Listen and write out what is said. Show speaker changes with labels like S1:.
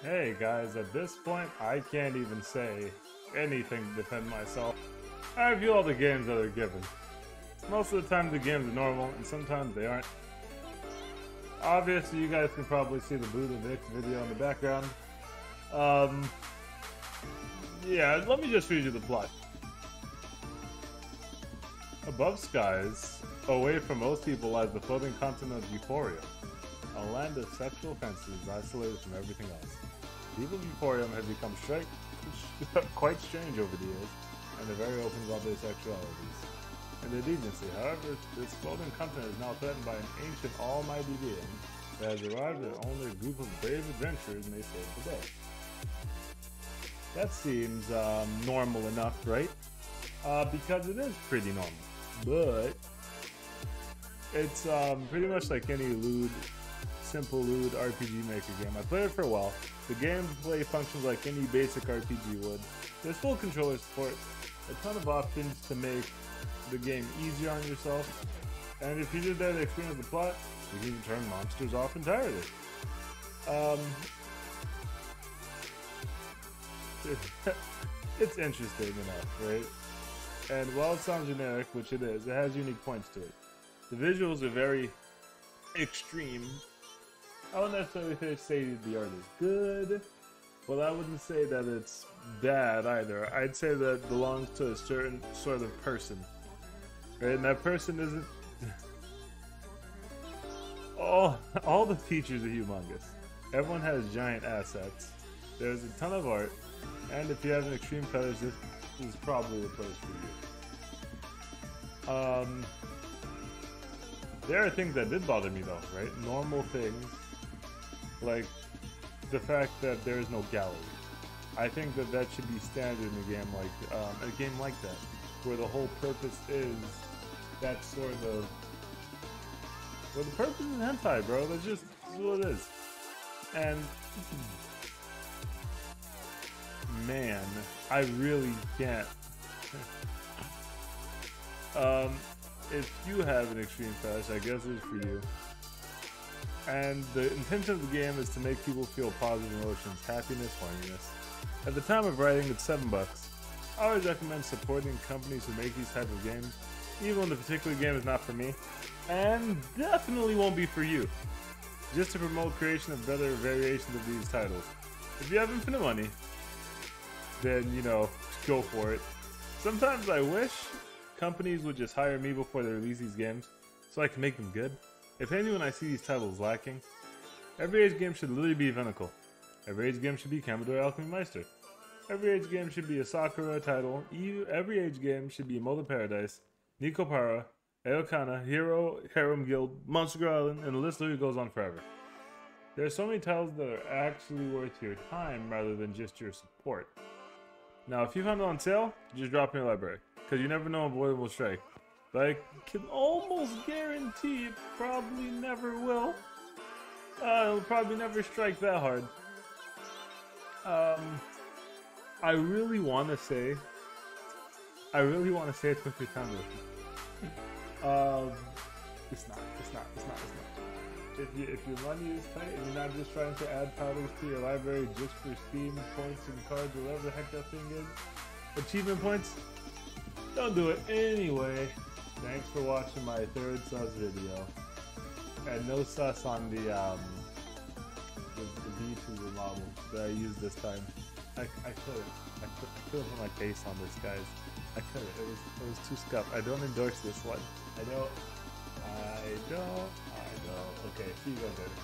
S1: Hey guys, at this point, I can't even say anything to defend myself. I review all the games that are given. Most of the time the games are normal, and sometimes they aren't. Obviously, you guys can probably see the Buddha Vix video in the background. Yeah, let me just read you the plot. Above skies, away from most people, lies the floating continent of Euphorium, a land of sexual fantasies isolated from everything else. People of Euphorium have become quite strange over the years, and they're very open about their sexualities and their deviancy. However, this floating continent is now threatened by an ancient almighty being that has arrived that only a group of brave adventurers may save the day. That seems normal enough, right? Because it is pretty normal. But it's pretty much like any simple lewd RPG Maker game. I played it for a while. The gameplay functions like any basic RPG would. There's full controller support, a ton of options to make the game easier on yourself, and if you did that to experience the plot, you can even turn monsters off entirely. It's interesting enough, right? And while it sounds generic, which it is, it has unique points to it. The visuals are very extreme. I wouldn't necessarily say the art is good, but I wouldn't say that it's bad either. I'd say that it belongs to a certain sort of person. Right? And that person isn't... all the features are humongous. Everyone has giant assets. There's a ton of art. And if you have an extreme fetish, this is probably the place for you. There are things that did bother me though, right? Normal things, like the fact that there is no gallery. I think that that should be standard in a game like that, where the whole purpose is that sort of. Well, the purpose is hentai, bro. That's just what it is. And man, I really can't. If you have an extreme fetish, I guess it's for you. And the intention of the game is to make people feel positive emotions, happiness, horniness. At the time of writing, it's $7. I always recommend supporting companies who make these type of games, even when the particular game is not for me, and definitely won't be for you. Just to promote creation of better variations of these titles. If you have infinite money, then, you know, go for it. Sometimes I wish companies would just hire me before they release these games, so I can make them good. If anyone I see these titles lacking, every age game should literally be Vinicle. Every age game should be Commodore Alchemy Meister. Every age game should be a Sakura title. Every age game should be Mold of Paradise, Nikopara, Eokana, Hero, Harem Guild, Monster Island, and the list literally goes on forever. There are so many titles that are actually worth your time rather than just your support. Now, if you found it on sale, just drop it in your library, because you never know when Void will strike. But I can almost guarantee it probably never will. It'll probably never strike that hard. I really want to say it's with your family. It's not. If your money is tight and you're not just trying to add titles to your library just for Steam points and cards or whatever the heck that thing is, achievement points, don't do it anyway. Thanks for watching my third sus video, and no sus on the VTuber model that I used this time. I couldn't put my face on this, guys. I couldn't. It was too scuffed. I don't endorse this one. I don't. Okay, see you guys later.